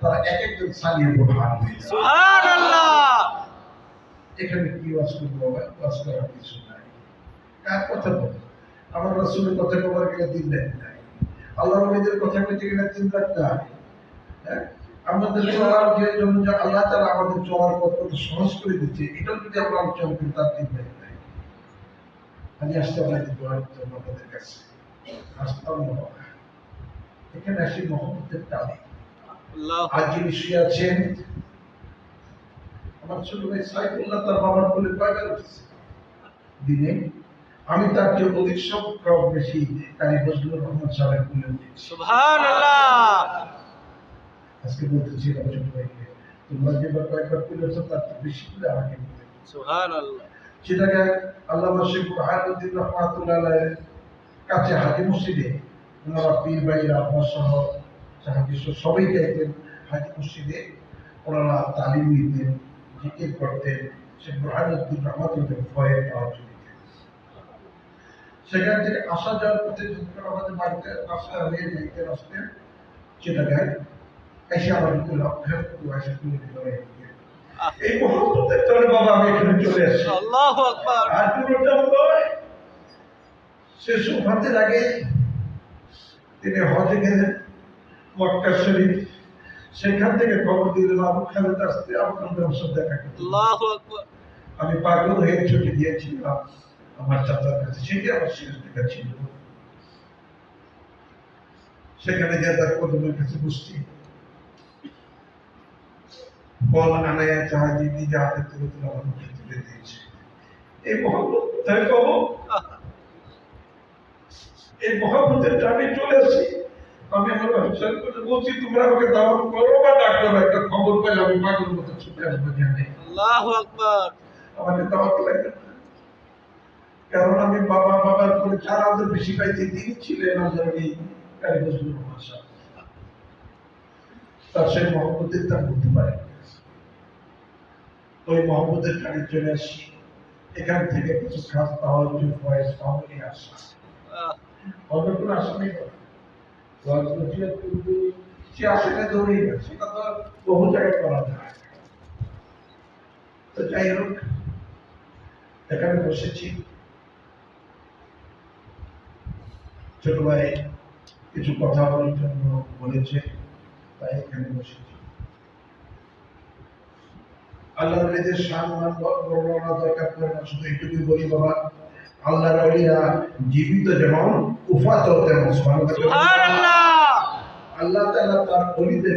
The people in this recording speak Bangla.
তারা এক একজন সালিয়ে প্রধান হয়েছে। সুবহানাল্লাহ। এখানে কি ওয়াজ করবো? ওয়াজ করার কিছু নাই। কার কথা বলবো? আমার রাসূলের কথা বলার গেলে 3 রাত নাই, আল্লাহর নবীদের কথা বলতে গেলে 3 রাত নাই। হ্যাঁ, আমাদের চলার যে জন্য যে আল্লাহ তাআলা আমাদের চলার পথ কত সহজ করে দিচ্ছে, এটা যদি আমরা আলোচনা করি তার 3 রাত নাই। আমি আসতে পারি দোয়া করতে আপনাদের কাছে, আসতাম না। এখানে আসি মহব্বতের টানে। আল্লাহু আজ যিনি শুয়ে আছেন আমার ছোট ভাই সাইফুল্লাহ, তার বাবার কোলে কয়বার উঠেছে দিনে? আমি তার চেয়ে অধিক সংখ্যক বেশি কারি ফজলুর রহমান সাহেবের কোলে উঠেছি। সুবহানাল্লাহ। আজকে বলতেছি আমার ছোট ভাইকে, তোমরা যেবার কয়েকবার তুলেছ তার চেয়ে বেশি করে আমাকে নিতে। সুবহানাল্লাহ। সেটাকে আল্লামা শেখ বুরহানুদ্দিন রহমাতুল্লাহ আলাইহির কাছে হাজি মসজিদে ওনারা পীর ভাইরা আপনার সহ সাহায্য সবাই যাইতেন হাজি মসজিদে, ওনারা তালিম নিতেন, জিকির করতেন। শেখ বুরহানুদ্দিন রহমাতুল্লাহ ভয়ে পাওয়া দিতেন। সেখান থেকে আসা যাওয়ার পথে যখন আমাদের বাড়িতে আসা হয়ে যাইতেন আসতেন, সেটাকে এসে আমার কিন্তু লক্ষ্যের এসে তুলে দিল। এই মহব্বতের কারণে বাবা আমি এখানে চলে আসি। আল্লাহু আকবার। আর কোনোটা নয়। শেষ হজের আগে তিনি হজে গেলেন মক্কা শরীফ, সেখান থেকে খবর দিলেন আবু খালেদ আসতে আপনাদের সাথে দেখা করতে। আল্লাহু আকবার। আমি পাগল হয়ে ছুটে গিয়েছিলাম আমার চাচার কাছে, সেটি আমার শেষ দেখা ছিল। সেখানে গিয়ে তার কদমের কাছে বসছি, ফল আনায়া চাহাজি নিজে হাতে তুলে তুলে আমার মুখে তুলে দিয়েছে। এই মহব্বত তাই পাবো, এই মহব্বতের টানে চলে আসি। আমি আমার ব্যবসার কথা বলছি, তোমরা আমাকে দাওয়াত করো বা না করো, একটা খবর পেলে আমি পাগল মতো ছুটে আসবো। জানে আল্লাহু আকবার। আমাকে দাওয়াত লাগবে না, কারণ আমি বাবার করে 4,000 বেশি পাইছি। তিনি ছিলেন আজরানি কারি ফজলুর রহমান সাহেব। তার সেই মহব্বতের তা বলতে পারে। ওই মহব্বতের টানে চলে আসি। এখান থেকে কিছু খাস পাওয়ার জন্য ফয়েজ পাওয়ারই আসা, অন্য কোনো আশা নেই। সে আসলে দৌড়েই না, সেটা তো বহু জায়গায় করা যায়। তো যাই হোক, এখানে বসেছি, ছোট ভাই কিছু কথা বলার জন্য বলেছে, তাই এখানে বসেছি। আল্লাহর নিজের সম্মান বর্ণনা দরকার করে না, শুধু এইটুকুই বলি বাবা, আল্লাহর ওলিরা জীবিত যেমন উফাত তেমন। সুবহানাল্লাহ। সুবহানাল্লাহ। আল্লাহ তাআলা তার ওলিদের